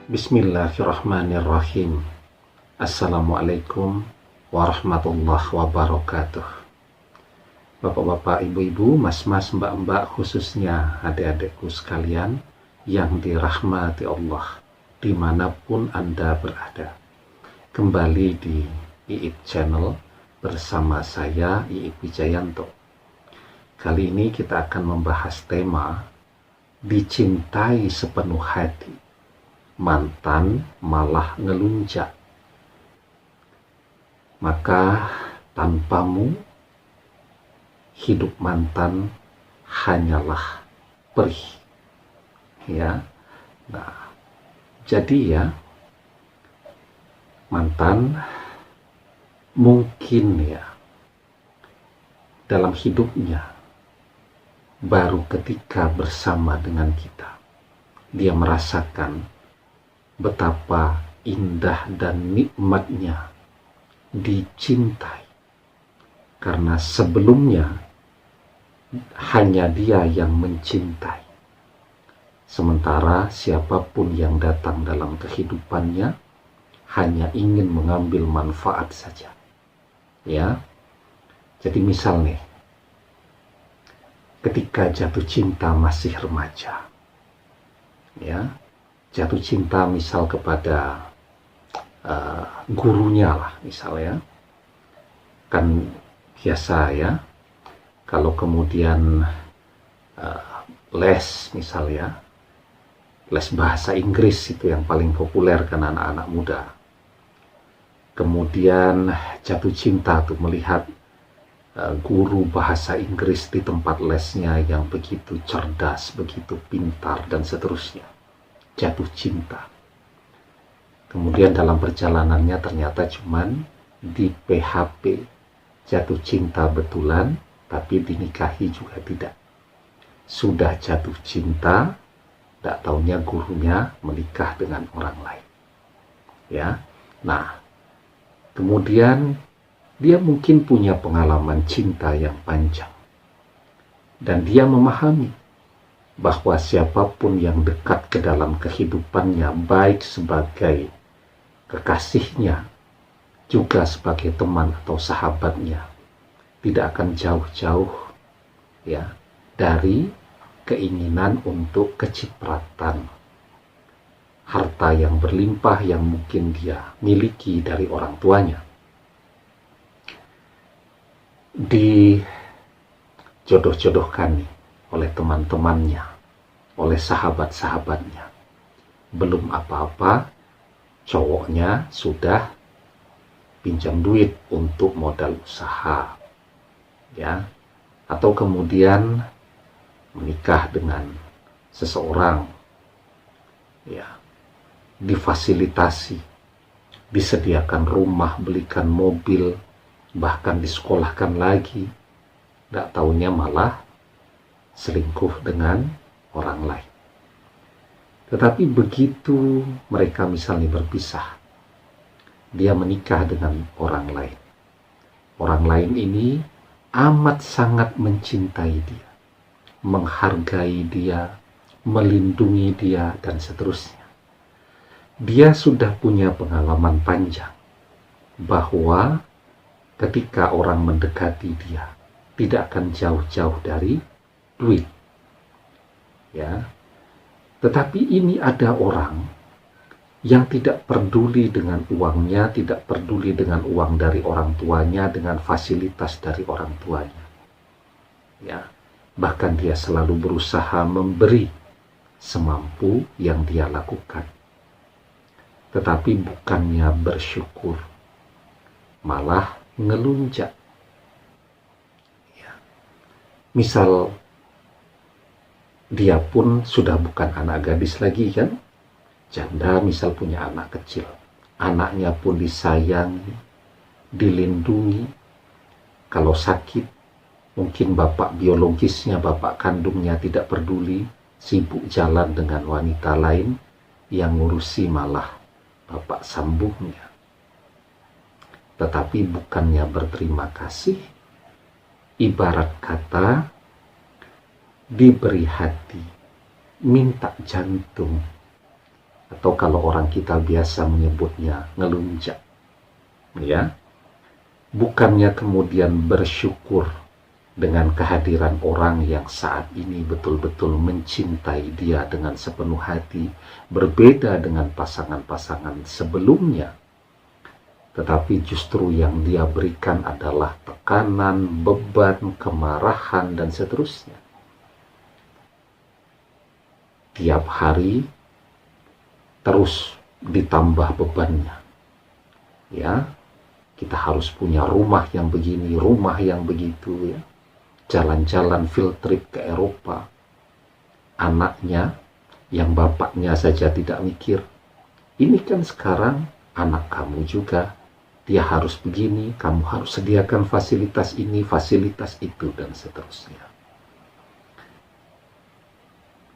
Bismillahirrahmanirrahim. Assalamualaikum warahmatullahi wabarakatuh. Bapak-bapak, ibu-ibu, mas-mas, mbak-mbak, khususnya adik-adikku sekalian yang dirahmati Allah dimanapun Anda berada. Kembali di IIP Channel bersama saya, IIP Wijayanto. Kali ini kita akan membahas tema dicintai sepenuh hati, mantan malah ngelunjak. Maka tanpamu hidup mantan hanyalah perih. Ya. Nah, jadi ya, mantan mungkin ya dalam hidupnya baru ketika bersama dengan kita dia merasakan betapa indah dan nikmatnya dicintai, karena sebelumnya hanya dia yang mencintai, sementara siapapun yang datang dalam kehidupannya hanya ingin mengambil manfaat saja. Ya, jadi misal nih, ketika jatuh cinta masih remaja, ya, jatuh cinta misal kepada gurunya lah misalnya, kan biasa ya, kalau kemudian les misalnya, les bahasa Inggris itu yang paling populer kan anak-anak muda. Kemudian jatuh cinta tuh melihat guru bahasa Inggris di tempat lesnya yang begitu cerdas, begitu pintar, dan seterusnya. Jatuh cinta. Kemudian dalam perjalanannya ternyata cuman di PHP, jatuh cinta betulan, tapi dinikahi juga tidak. Sudah jatuh cinta, tak taunya gurunya menikah dengan orang lain. Ya, nah, kemudian dia mungkin punya pengalaman cinta yang panjang, dan dia memahami bahwa siapapun yang dekat ke dalam kehidupannya, baik sebagai kekasihnya, juga sebagai teman atau sahabatnya, tidak akan jauh-jauh ya dari keinginan untuk kecipratan harta yang berlimpah yang mungkin dia miliki dari orang tuanya. Dijodoh-jodohkan oleh teman-temannya, oleh sahabat-sahabatnya. Belum apa-apa, cowoknya sudah pinjam duit untuk modal usaha, ya, atau kemudian menikah dengan seseorang, ya, difasilitasi, disediakan rumah, belikan mobil, bahkan disekolahkan lagi, tidak taunya malah selingkuh dengan orang lain. Tetapi begitu mereka misalnya berpisah, dia menikah dengan orang lain. Orang lain ini amat sangat mencintai dia, menghargai dia, melindungi dia, dan seterusnya. Dia sudah punya pengalaman panjang bahwa ketika orang mendekati dia, tidak akan jauh-jauh dari duit. Ya. Tetapi ini ada orang yang tidak peduli dengan uangnya, tidak peduli dengan uang dari orang tuanya, dengan fasilitas dari orang tuanya. Ya. Bahkan dia selalu berusaha memberi semampu yang dia lakukan. Tetapi bukannya bersyukur, malah ngelunjak. Ya. Misal dia pun sudah bukan anak gadis lagi kan, janda misal punya anak kecil, anaknya pun disayangi, dilindungi. Kalau sakit, mungkin bapak biologisnya, bapak kandungnya tidak peduli, sibuk jalan dengan wanita lain, yang ngurusi malah bapak sambungnya. Tetapi bukannya berterima kasih, ibarat kata diberi hati, minta jantung, atau kalau orang kita biasa menyebutnya ngelunjak, ya. Bukannya kemudian bersyukur dengan kehadiran orang yang saat ini betul-betul mencintai dia dengan sepenuh hati, berbeda dengan pasangan-pasangan sebelumnya, tetapi justru yang dia berikan adalah tekanan, beban, kemarahan, dan seterusnya. Tiap hari terus ditambah bebannya. Ya, kita harus punya rumah yang begini, rumah yang begitu, ya. Jalan-jalan field trip ke Eropa. Anaknya yang bapaknya saja tidak mikir, ini kan sekarang anak kamu juga, dia harus begini, kamu harus sediakan fasilitas ini, fasilitas itu, dan seterusnya.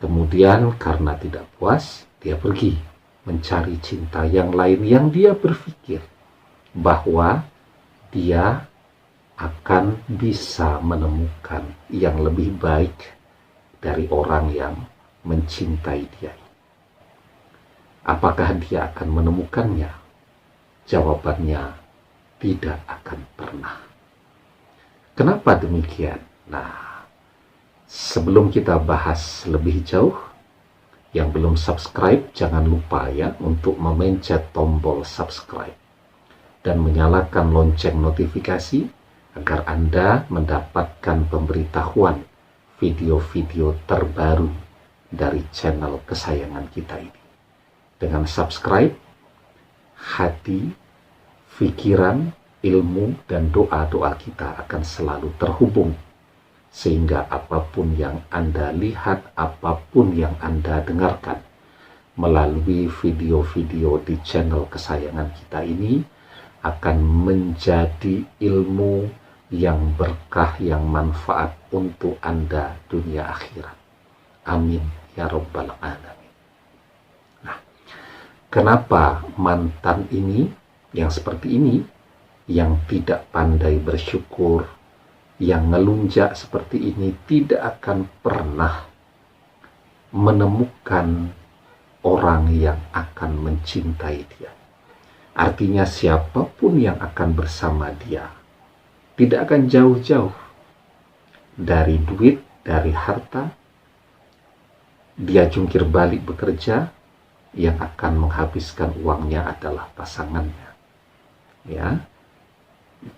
Kemudian karena tidak puas, dia pergi mencari cinta yang lain yang dia berpikir bahwa dia akan bisa menemukan yang lebih baik dari orang yang mencintai dia. Apakah dia akan menemukannya? Jawabannya tidak akan pernah. Kenapa demikian? Nah, sebelum kita bahas lebih jauh, yang belum subscribe jangan lupa ya untuk memencet tombol subscribe dan menyalakan lonceng notifikasi agar Anda mendapatkan pemberitahuan video-video terbaru dari channel kesayangan kita ini. Dengan subscribe, hati, pikiran, ilmu, dan doa-doa kita akan selalu terhubung. Sehingga apapun yang Anda lihat, apapun yang Anda dengarkan melalui video-video di channel kesayangan kita ini akan menjadi ilmu yang berkah, yang manfaat untuk Anda dunia akhirat. Amin ya Rabbal Alamin. Nah, kenapa mantan ini yang seperti ini, yang tidak pandai bersyukur, yang ngelunjak seperti ini, tidak akan pernah menemukan orang yang akan mencintai dia? Artinya siapapun yang akan bersama dia tidak akan jauh-jauh dari duit, dari harta. Dia jungkir balik bekerja, yang akan menghabiskan uangnya adalah pasangannya. Ya,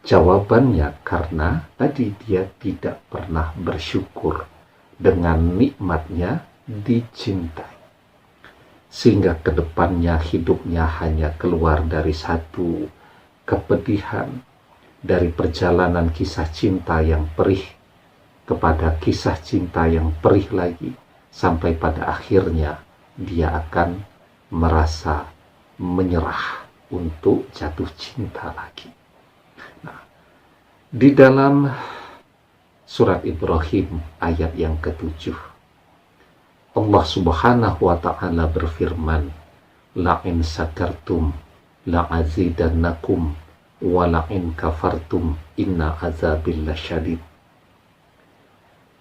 jawabannya karena tadi dia tidak pernah bersyukur dengan nikmatnya dicintai. Sehingga kedepannya hidupnya hanya keluar dari satu kepedihan, dari perjalanan kisah cinta yang perih kepada kisah cinta yang perih lagi, sampai pada akhirnya dia akan merasa menyerah untuk jatuh cinta lagi. Nah, di dalam surat Ibrahim ayat yang ke-7, Allah Subhanahu wa ta'ala berfirman, la'in sakartum la'azidannakum wa la'in kafartum inna azabil lasyadid.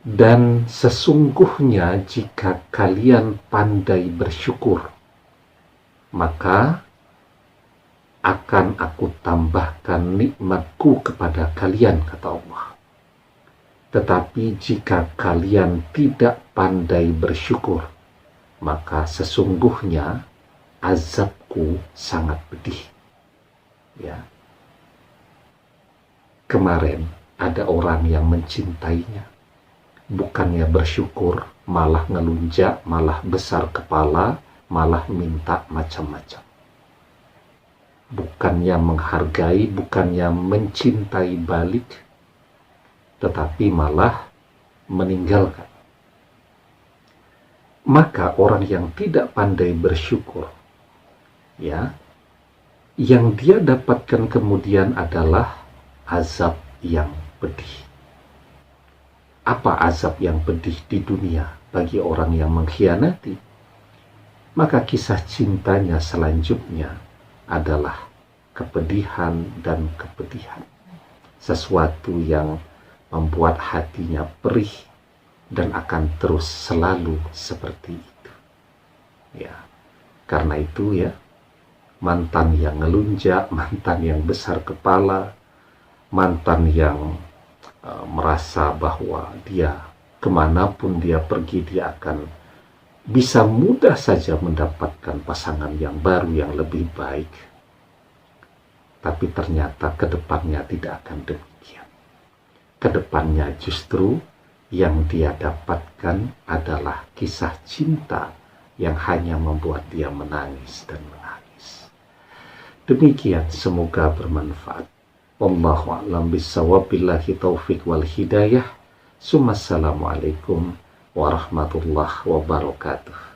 Dan sesungguhnya jika kalian pandai bersyukur, maka akan aku tambahkan nikmatku kepada kalian, kata Allah. Tetapi jika kalian tidak pandai bersyukur, maka sesungguhnya azabku sangat pedih. Ya. Kemarin ada orang yang mencintainya, bukannya bersyukur, malah ngelunjak, malah besar kepala, malah minta macam-macam. Bukannya menghargai, bukannya mencintai balik, tetapi malah meninggalkan. Maka orang yang tidak pandai bersyukur, ya, yang dia dapatkan kemudian adalah azab yang pedih. Apa azab yang pedih di dunia bagi orang yang mengkhianati? Maka kisah cintanya selanjutnya adalah kepedihan dan kepedihan. Sesuatu yang membuat hatinya perih dan akan terus selalu seperti itu. Ya. Karena itu ya, mantan yang ngelunjak, mantan yang besar kepala, mantan yang merasa bahwa dia kemanapun dia pergi dia akan bisa mudah saja mendapatkan pasangan yang baru yang lebih baik, tapi ternyata kedepannya tidak akan demikian. Kedepannya justru yang dia dapatkan adalah kisah cinta yang hanya membuat dia menangis dan menangis. Demikian, semoga bermanfaat. Wallahu a'lam bishawab, billahi taufik wal hidayah. Assalamualaikum warahmatullahi wabarakatuh.